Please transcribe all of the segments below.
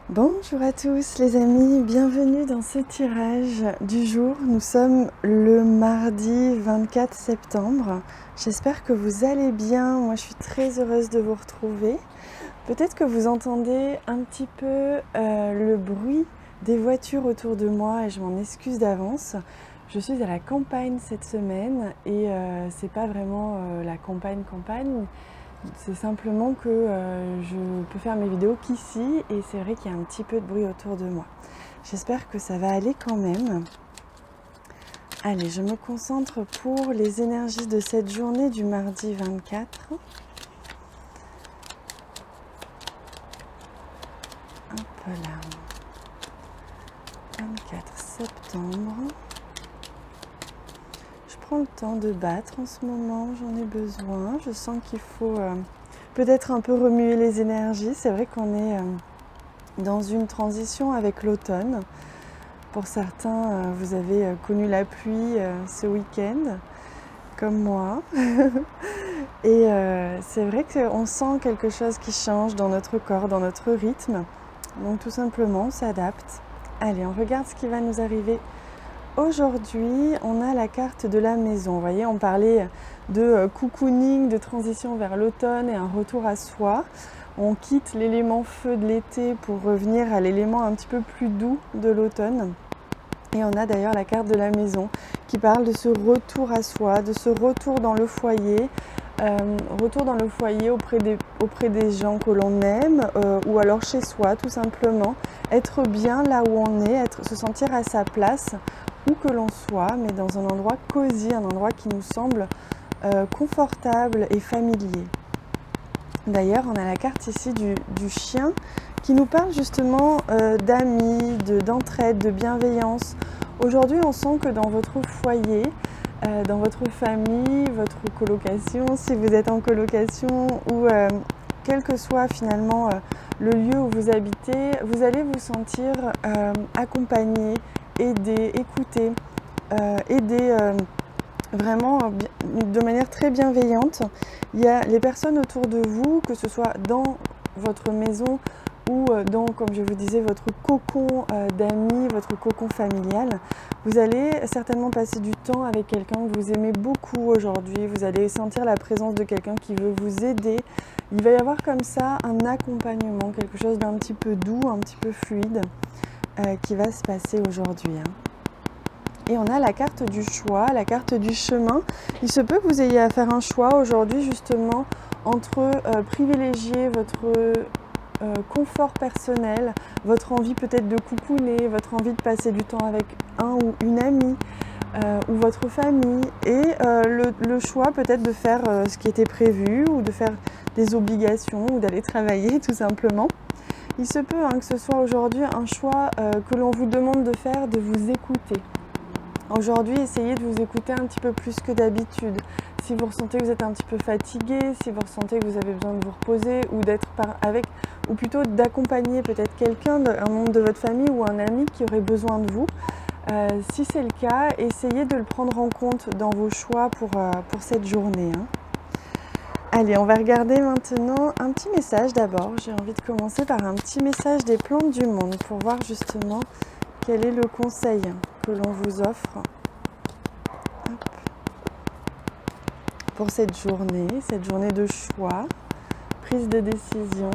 Bonjour à tous les amis, bienvenue dans ce tirage du jour. Nous sommes le mardi 24 septembre. J'espère que vous allez bien. Moi je suis très heureuse de vous retrouver. Peut-être que vous entendez un petit peu le bruit des voitures autour de moi et je m'en excuse d'avance. Je suis à la campagne cette semaine et c'est pas vraiment la campagne. C'est simplement que je peux faire mes vidéos qu'ici et c'est vrai qu'il y a un petit peu de bruit autour de moi. J'espère que ça va aller quand même. Allez, je me concentre pour les énergies de cette journée du mardi 24. Hop là. 24 septembre. Je prends le temps de battre en ce moment, j'en ai besoin. Je sens qu'il faut peut-être un peu remuer les énergies. C'est vrai qu'on est dans une transition avec l'automne. Pour certains, vous avez connu la pluie ce week-end, comme moi. Et c'est vrai qu'on sent quelque chose qui change dans notre corps, dans notre rythme. Donc tout simplement, on s'adapte. Allez, on regarde ce qui va nous arriver. Aujourd'hui, on a la carte de la maison. Vous voyez, on parlait de cocooning, de transition vers l'automne et un retour à soi. On quitte l'élément feu de l'été pour revenir à l'élément un petit peu plus doux de l'automne. Et on a d'ailleurs la carte de la maison qui parle de ce retour à soi, de ce retour dans le foyer. Retour dans le foyer auprès des gens que l'on aime ou alors chez soi tout simplement. Être bien là où on est, se sentir à sa place où que l'on soit, mais dans un endroit cosy, un endroit qui nous semble confortable et familier. D'ailleurs, on a la carte ici du chien qui nous parle justement d'amis, d'entraide, de bienveillance. Aujourd'hui, on sent que dans votre foyer, dans votre famille, votre colocation, si vous êtes en colocation ou quel que soit finalement le lieu où vous habitez, vous allez vous sentir accompagné, aidé, écouté, vraiment de manière très bienveillante. Il y a les personnes autour de vous, que ce soit dans votre maison ou dans, comme je vous disais, votre cocon d'amis, votre cocon familial. Vous allez certainement passer du temps avec quelqu'un que vous aimez beaucoup aujourd'hui. Vous allez sentir la présence de quelqu'un qui veut vous aider. Il va y avoir comme ça un accompagnement, quelque chose d'un petit peu doux, un petit peu fluide qui va se passer aujourd'hui. Et on a la carte du choix, la carte du chemin. Il se peut que vous ayez à faire un choix aujourd'hui justement entre privilégier votre confort personnel, votre envie peut-être de coucouner, votre envie de passer du temps avec un ou une amie ou votre famille et le choix peut-être de faire ce qui était prévu ou de faire des obligations ou d'aller travailler tout simplement. Il se peut que ce soit aujourd'hui un choix que l'on vous demande de faire, de vous écouter. Aujourd'hui, essayez de vous écouter un petit peu plus que d'habitude. Si vous ressentez que vous êtes un petit peu fatigué, si vous ressentez que vous avez besoin de vous reposer ou d'être ou plutôt d'accompagner peut-être quelqu'un, un membre de votre famille ou un ami qui aurait besoin de vous. Si c'est le cas, essayez de le prendre en compte dans vos choix pour cette journée. Allez, on va regarder maintenant un petit message d'abord. J'ai envie de commencer par un petit message des plantes du monde pour voir justement quel est le conseil que l'on vous offre pour cette journée de choix, prise de décision.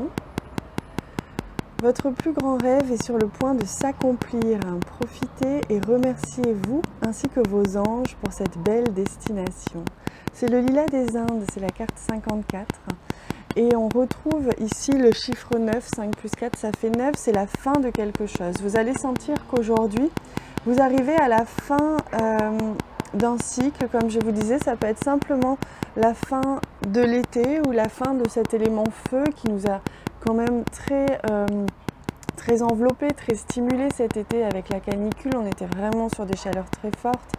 Votre plus grand rêve est sur le point de s'accomplir. Profitez et remerciez-vous ainsi que vos anges pour cette belle destination. C'est le lilas des Indes, c'est la carte 54. Et on retrouve ici le chiffre 9, 5 plus 4, ça fait 9, c'est la fin de quelque chose. Vous allez sentir qu'aujourd'hui, vous arrivez à la fin d'un cycle, comme je vous disais, ça peut être simplement la fin de l'été ou la fin de cet élément feu qui nous a quand même très enveloppé, très stimulé cet été avec la canicule. On était vraiment sur des chaleurs très fortes.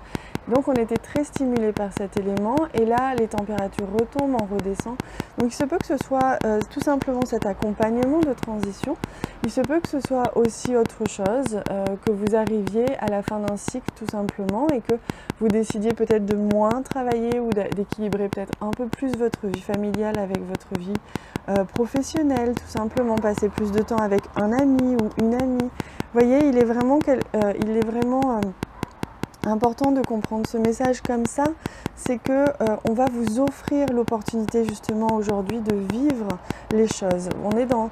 Donc on était très stimulé par cet élément et là les températures retombent, on redescend. Donc il se peut que ce soit tout simplement cet accompagnement de transition. Il se peut que ce soit aussi autre chose, que vous arriviez à la fin d'un cycle tout simplement et que vous décidiez peut-être de moins travailler ou d'équilibrer peut-être un peu plus votre vie familiale avec votre vie professionnelle, tout simplement passer plus de temps avec un ami ou une amie. Vous voyez, il est vraiment important de comprendre ce message comme ça, c'est que on va vous offrir l'opportunité justement aujourd'hui de vivre les choses. On est dans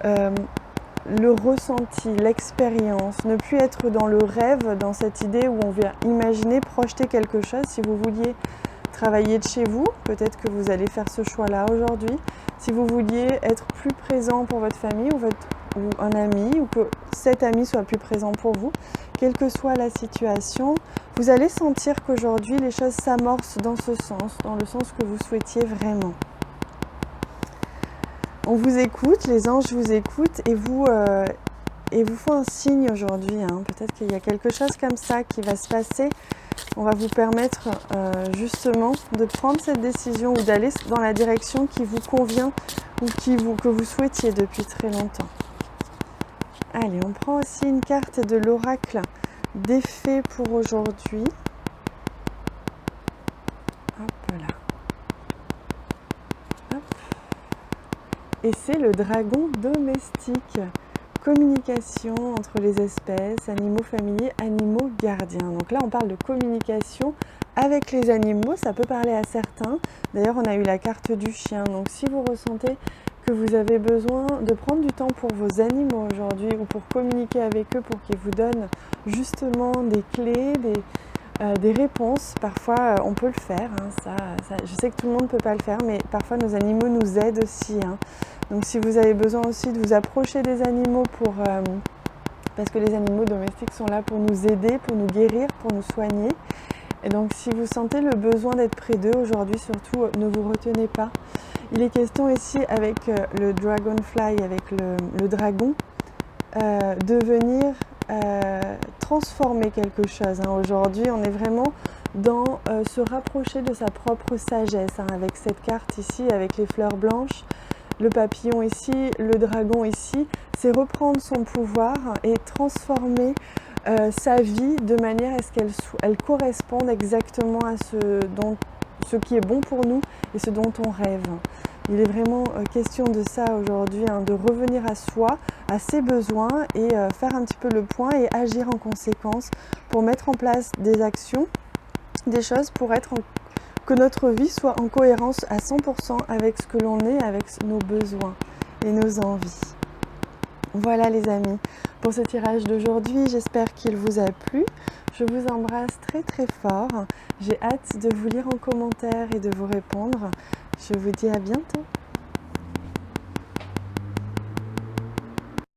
le ressenti, l'expérience, ne plus être dans le rêve, dans cette idée où on vient imaginer, projeter quelque chose. Si vous vouliez travailler de chez vous, peut-être que vous allez faire ce choix-là aujourd'hui. Si vous vouliez être plus présent pour votre famille ou un ami, ou que cet ami soit plus présent pour vous, quelle que soit la situation, vous allez sentir qu'aujourd'hui les choses s'amorcent dans ce sens, dans le sens que vous souhaitiez vraiment. On vous écoute, les anges vous écoutent et vous font un signe aujourd'hui. Peut-être qu'il y a quelque chose comme ça qui va se passer. On va vous permettre justement de prendre cette décision ou d'aller dans la direction qui vous convient ou que vous souhaitiez depuis très longtemps. Allez, on prend aussi une carte de l'oracle des fées pour aujourd'hui. Hop là. Hop. Et c'est le dragon domestique. Communication entre les espèces, animaux familiers, animaux gardiens. Donc là, on parle de communication avec les animaux. Ça peut parler à certains. D'ailleurs, on a eu la carte du chien. Donc si vous ressentez que vous avez besoin de prendre du temps pour vos animaux aujourd'hui ou pour communiquer avec eux pour qu'ils vous donnent justement des clés, des réponses. Parfois, on peut le faire. Je sais que tout le monde ne peut pas le faire, mais parfois nos animaux nous aident aussi. Donc si vous avez besoin aussi de vous approcher des animaux parce que les animaux domestiques sont là pour nous aider, pour nous guérir, pour nous soigner. Et donc si vous sentez le besoin d'être près d'eux aujourd'hui, surtout ne vous retenez pas. Il est question ici avec le dragonfly, avec le dragon, de venir transformer quelque chose. Aujourd'hui, on est vraiment dans se rapprocher de sa propre sagesse, avec cette carte ici, avec les fleurs blanches, le papillon ici, le dragon ici. C'est reprendre son pouvoir et transformer sa vie de manière à ce qu'elle corresponde exactement à ce qui est bon pour nous et ce dont on rêve. Il est vraiment question de ça aujourd'hui, de revenir à soi, à ses besoins et faire un petit peu le point et agir en conséquence pour mettre en place des actions, des choses pour que notre vie soit en cohérence à 100% avec ce que l'on est, avec nos besoins et nos envies. Voilà les amis, pour ce tirage d'aujourd'hui, j'espère qu'il vous a plu. Je vous embrasse très très fort. J'ai hâte de vous lire en commentaire et de vous répondre. Je vous dis à bientôt.